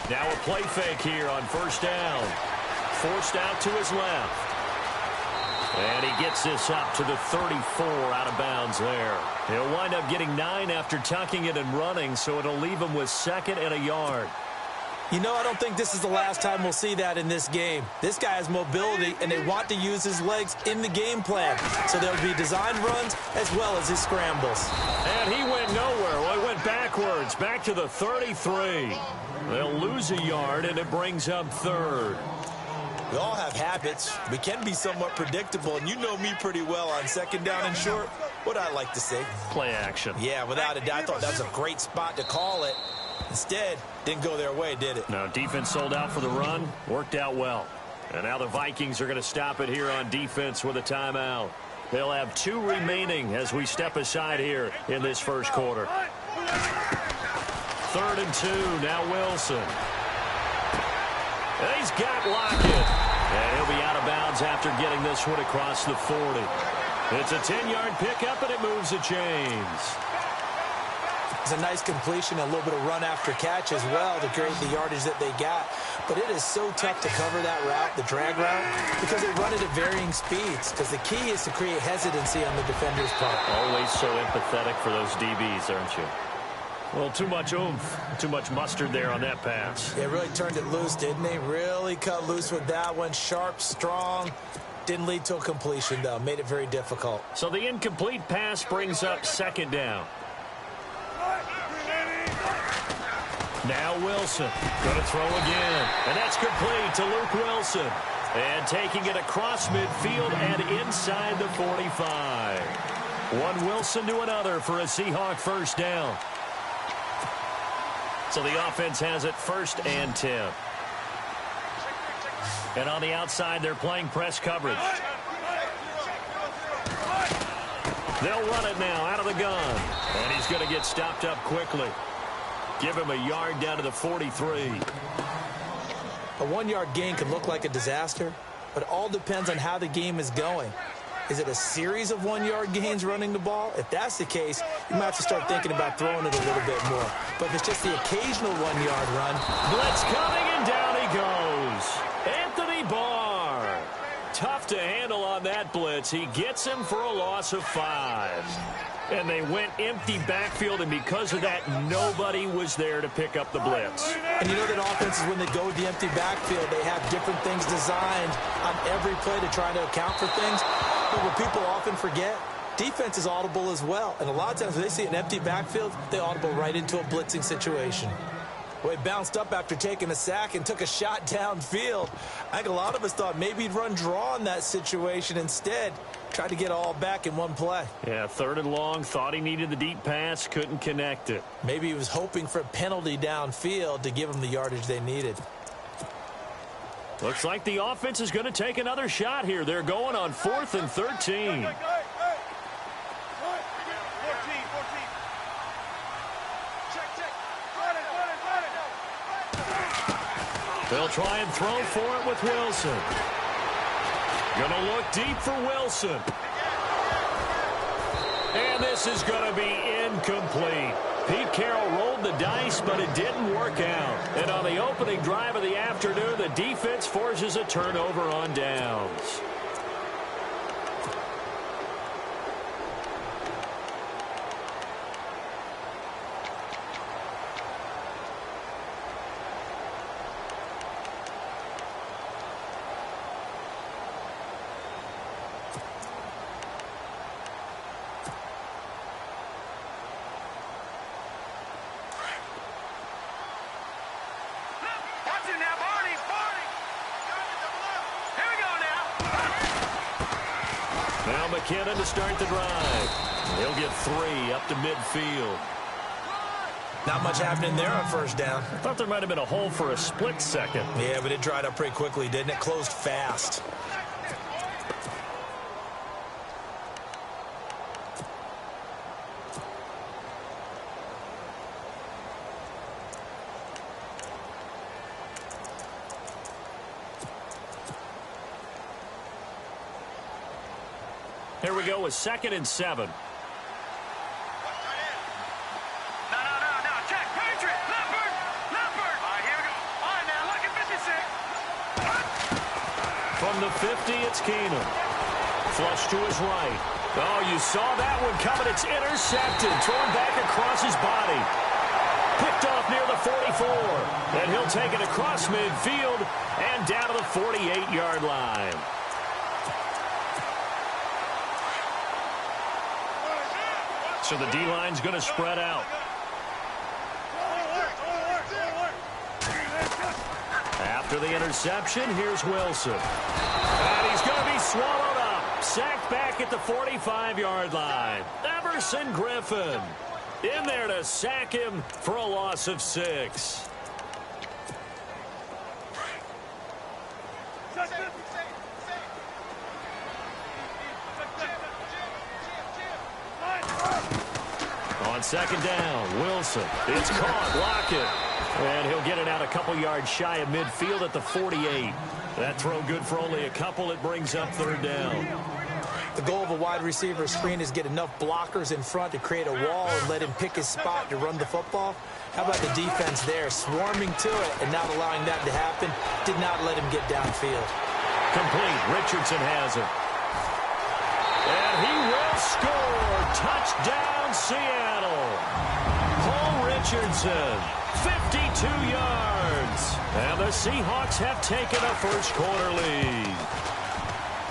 Now a play fake here on first down. Forced out to his left. And he gets this up to the 34 out of bounds there. He'll wind up getting 9 after tucking it and running, so it'll leave him with 2nd and a yard. You know, I don't think this is the last time we'll see that in this game. This guy has mobility, and they want to use his legs in the game plan. So there'll be designed runs as well as his scrambles. And he went nowhere. Well, he went backwards, back to the 33. They'll lose a yard, and it brings up 3rd. We all have habits. We can be somewhat predictable, and you know me pretty well on 2nd down and short. What I like to say? Play action. Yeah, without a doubt, I thought that was a great spot to call it. Instead, didn't go their way, did it? No, defense sold out for the run. Worked out well. And now the Vikings are going to stop it here on defense with a timeout. They'll have 2 remaining as we step aside here in this first quarter. 3rd and 2. Now Wilson. And he's got Lockett. And he'll be out of bounds after getting this one across the 40. It's a 10-yard pickup, and it moves the chains. It's a nice completion, a little bit of run after catch as well to create the yardage that they got. But it is so tough to cover that route, the drag route, because they run it at varying speeds. Because the key is to create hesitancy on the defender's part. Always so empathetic for those DBs, aren't you? Well, too much oomph, too much mustard there on that pass. Yeah, really turned it loose, didn't he? Really cut loose with that one. Sharp, strong. Didn't lead to a completion, though. Made it very difficult. So the incomplete pass brings up 2nd down. Now Wilson going to throw again. And that's complete to Luke Wilson. And taking it across midfield and inside the 45. One Wilson to another for a Seahawk first down. So the offense has it 1st and 10. And on the outside, they're playing press coverage. They'll run it now out of the gun. And he's going to get stopped up quickly. Give him a yard down to the 43. A 1-yard gain can look like a disaster, but it all depends on how the game is going. Is it a series of 1-yard gains running the ball? If that's the case, you might have to start thinking about throwing it a little bit more. But if it's just the occasional 1-yard run. Blitz coming, and down he goes. Anthony Barr. Tough to handle on that blitz. He gets him for a loss of 5. And they went empty backfield, and because of that, nobody was there to pick up the blitz. And you know that offenses, when they go with the empty backfield, they have different things designed on every play to try to account for things. But what people often forget, defense is audible as well. And a lot of times when they see an empty backfield, they audible right into a blitzing situation. Well, he bounced up after taking a sack and took a shot downfield. I think a lot of us thought maybe he'd run draw in that situation. Instead, tried to get all back in one play. Yeah, 3rd and long. Thought he needed the deep pass. Couldn't connect it. Maybe he was hoping for a penalty downfield to give him the yardage they needed. Looks like the offense is going to take another shot here. They're going on 4th and 13. They'll try and throw for it with Wilson. Going to look deep for Wilson. And this is going to be incomplete. Pete Carroll rolled the dice, but it didn't work out. And on the opening drive of the afternoon, the defense forces a turnover on downs. Now McKinnon to start the drive. He'll get 3 up to midfield. Not much happening there on first down. I thought there might have been a hole for a split second. Yeah, but it dried up pretty quickly, didn't it? Closed fast. Here we go with 2nd and 7. No, check, Patriot, Leopard. All right, here we go. From the 50, it's Keenum. Flush to his right. Oh, you saw that one coming. It's intercepted. Thrown back across his body. Picked off near the 44. And he'll take it across midfield and down to the 48-yard line. So the D-line's going to spread out. After the interception, here's Wilson. And he's going to be swallowed up. Sacked back at the 45-yard line. Everson Griffin in there to sack him for a loss of 6. On second down, Wilson. It's caught. Lockett. And he'll get it out a couple yards shy of midfield at the 48. That throw good for only a couple. It brings up third down. The goal of a wide receiver screen is get enough blockers in front to create a wall and let him pick his spot to run the football. How about the defense there, swarming to it and not allowing that to happen? Did not let him get downfield. Complete. Richardson has it. And he will score. Touchdown, Seattle. Paul Richardson, 52 yards. And the Seahawks have taken a first-quarter lead.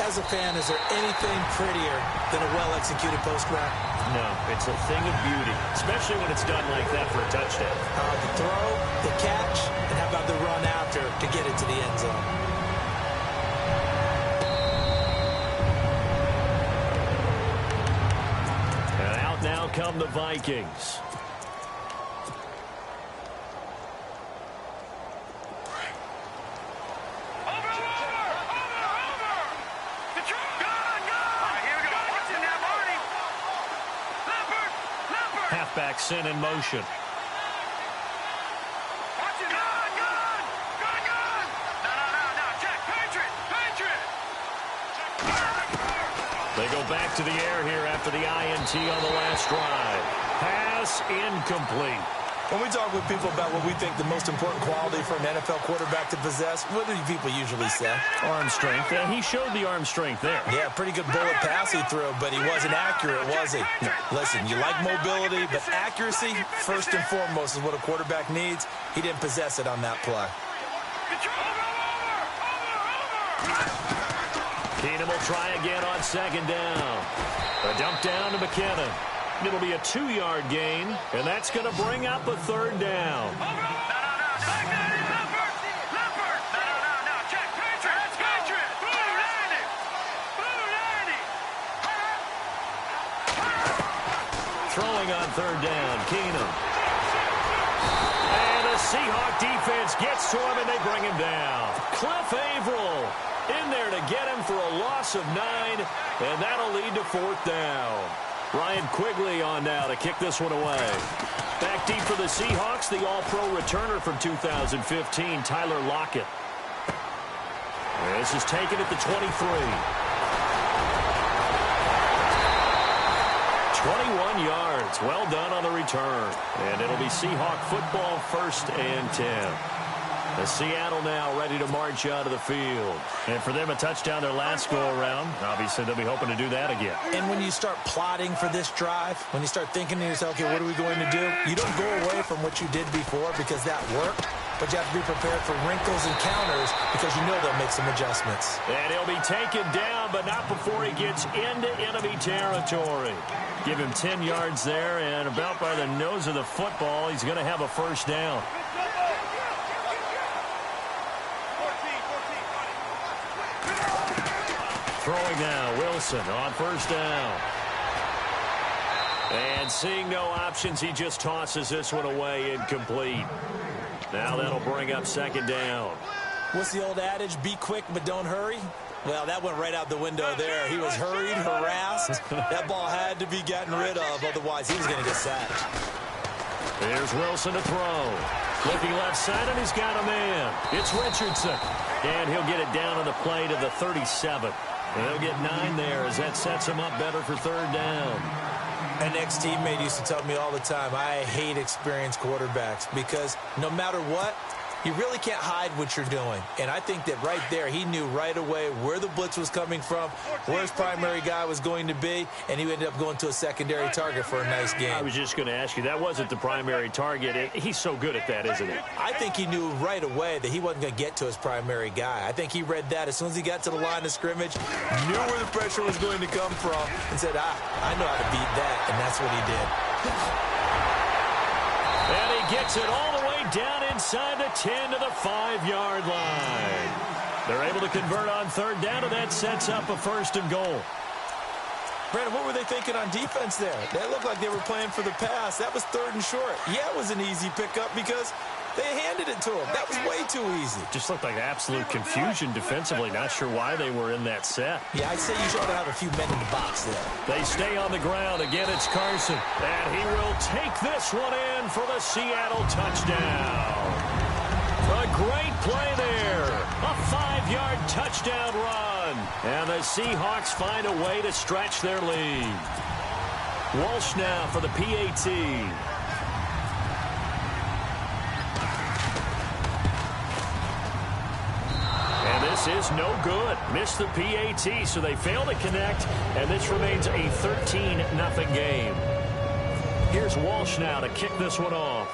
As a fan, is there anything prettier than a well-executed post route? No, it's a thing of beauty, especially when it's done like that for a touchdown. The throw, the catch, and how about the run after to get it to the end zone? And out now come the Vikings. Halfback sent in motion. They go back to the air here after the INT on the last drive. Pass incomplete. When we talk with people about what we think the most important quality for an NFL quarterback to possess, what do people usually say? Arm strength. And he showed the arm strength there. Yeah, pretty good bullet pass he threw, but he wasn't accurate, was he? No. Listen, you like mobility, but accuracy, first and foremost, is what a quarterback needs. He didn't possess it on that play. Keenum will try again on second down. A dump down to McKinnon. It'll be a 2-yard gain, and that's going to bring up a third down. Throwing on third down, Keenum. And the Seahawk defense gets to him, and they bring him down. Cliff Averill in there to get him for a loss of 9, and that'll lead to fourth down. Ryan Quigley on now to kick this one away. Back deep for the Seahawks, the all-pro returner from 2015, Tyler Lockett. This is taken at the 23. 21 yards. Well done on the return. And it'll be Seahawk football, 1st and 10. As Seattle now ready to march out of the field. And for them, a touchdown their last go-around. Obviously, they'll be hoping to do that again. And when you start plotting for this drive, when you start thinking to yourself, okay, what are we going to do? You don't go away from what you did before because that worked. But you have to be prepared for wrinkles and counters because you know they'll make some adjustments. And he'll be taken down, but not before he gets into enemy territory. Give him 10 yards there, and about by the nose of the football, he's going to have a first down. Throwing now, Wilson on first down. And seeing no options, he just tosses this one away incomplete. Now that'll bring up second down. What's the old adage? Be quick, but don't hurry. Well, that went right out the window there. He was hurried, harassed. That ball had to be gotten rid of, otherwise he was going to get sacked. There's Wilson to throw. Looking left side, and he's got a man. It's Richardson. And he'll get it down on the play to the 37. And he'll get 9 there as that sets him up better for third down. An ex-teammate used to tell me all the time, I hate experienced quarterbacks because no matter what, You really can't hide what you're doing. And I think that right there, he knew right away where the blitz was coming from, where his primary guy was going to be, and he ended up going to a secondary target for a nice game. I was just going to ask you, that wasn't the primary target. He's so good at that, isn't he? I think he knew right away that he wasn't going to get to his primary guy. I think he read that as soon as he got to the line of scrimmage, knew where the pressure was going to come from, and said, I know how to beat that, and that's what he did. And he gets it all the way down inside the 10 to the 5-yard line. They're able to convert on third down, and that sets up a first and goal. Brandon, what were they thinking on defense there? They looked like they were playing for the pass. That was third and short. Yeah, it was an easy pickup because they handed it to him. That was way too easy. Just looked like absolute confusion defensively. Not sure why they were in that set. Yeah, I'd say you should have a few men in the box there. They stay on the ground. Again, it's Carson. And he will take this one in for the Seattle touchdown. A great play there. A 5-yard touchdown run. And the Seahawks find a way to stretch their lead. Walsh now for the PAT. And this is no good. Missed the PAT, so they fail to connect, and this remains a 13-0 game. Here's Walsh now to kick this one off.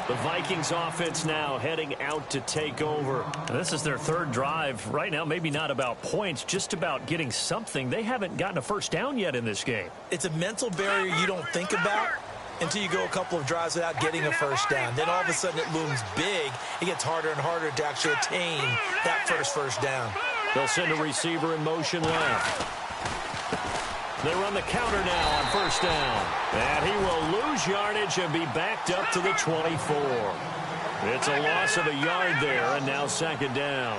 The Vikings offense now heading out to take over. And this is their third drive. Right now, maybe not about points, just about getting something. They haven't gotten a first down yet in this game. It's a mental barrier you don't think about until you go a couple of drives without getting a first down. Then all of a sudden it looms big. It gets harder and harder to actually attain that first down. They'll send a receiver in motion left. They run the counter now on first down. And he will lose yardage and be backed up to the 24. It's a loss of a yard there, and now second down.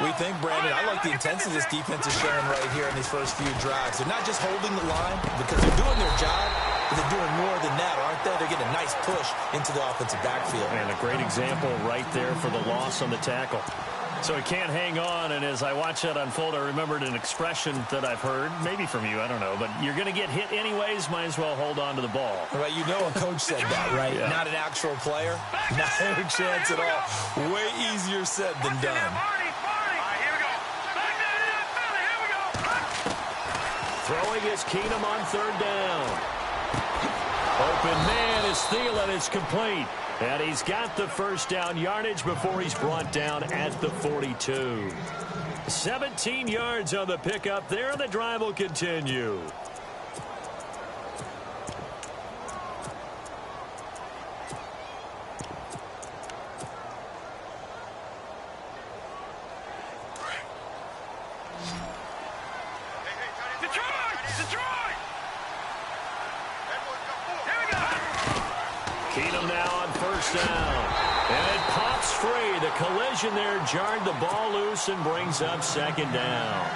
We think, Brandon, I like the intensity this defense is showing right here in these first few drives. They're not just holding the line because they're doing their job, but they're doing more than that, aren't they? They're getting a nice push into the offensive backfield. And a great example right there for the loss on the tackle. So he can't hang on, and as I watch that unfold, I remembered an expression that I've heard, maybe from you, I don't know, but you're going to get hit anyways, might as well hold on to the ball. Right, you know a coach said that, right? Yeah. Not an actual player. Not a chance at all. Way easier said than done. Throwing is Keenum on third down. Open man is Thielen. It's complete. And he's got the first down yardage before he's brought down at the 42. 17 yards on the pickup there, and the drive will continue. Keenum now on first down. And it pops free. The collision there jarred the ball loose and brings up second down.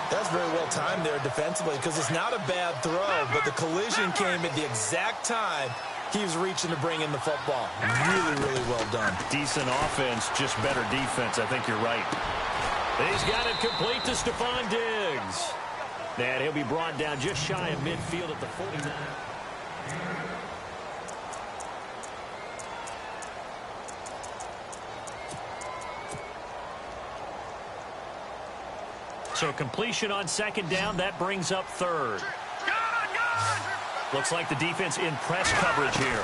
That's very well timed there defensively because it's not a bad throw, but the collision came at the exact time he was reaching to bring in the football. Really, really well done. Decent offense, just better defense. I think you're right. He's got it complete to Stephon Diggs. And he'll be brought down just shy of midfield at the 49. So completion on second down, that brings up third. Looks like the defense in press coverage here.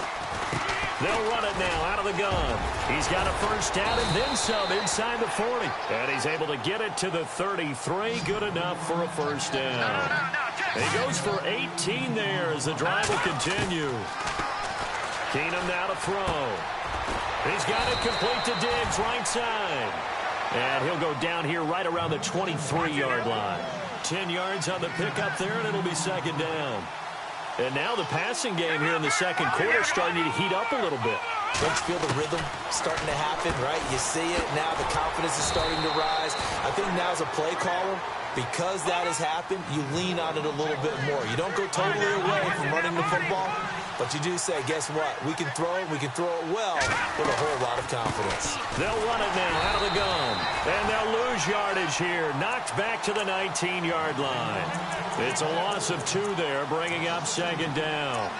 They'll run it now out of the gun. He's got a first down and then some inside the 40. And he's able to get it to the 33. Good enough for a first down. And he goes for 18 there as the drive will continue. Keenum now to throw. He's got it complete to Diggs, right side. And he'll go down here right around the 23-yard line. 10 yards on the pickup there, and it'll be second down. And now the passing game here in the second quarter starting to heat up a little bit. Don't you feel the rhythm starting to happen, right? You see it. Now the confidence is starting to rise. I think now as a play caller, because that has happened, you lean on it a little bit more. You don't go totally away from running the football, But you do say, guess what? We can throw it. We can throw it well with a whole lot of confidence. They'll run it now out of the gun. And they'll lose yardage here. Knocked back to the 19-yard line. It's a loss of 2 there, bringing up second down.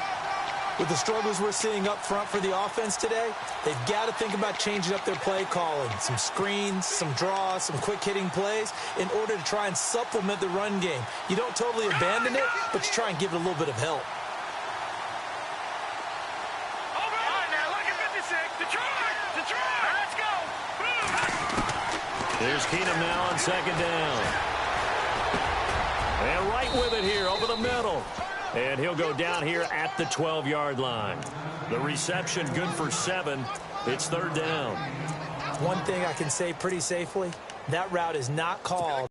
With the struggles we're seeing up front for the offense today, they've got to think about changing up their play calling. Some screens, some draws, some quick-hitting plays in order to try and supplement the run game. You don't totally abandon it, but you try and give it a little bit of help. Here's Keenum now on second down. And right with it here over the middle. And he'll go down here at the 12-yard line. The reception good for 7. It's third down. One thing I can say pretty safely, that route is not called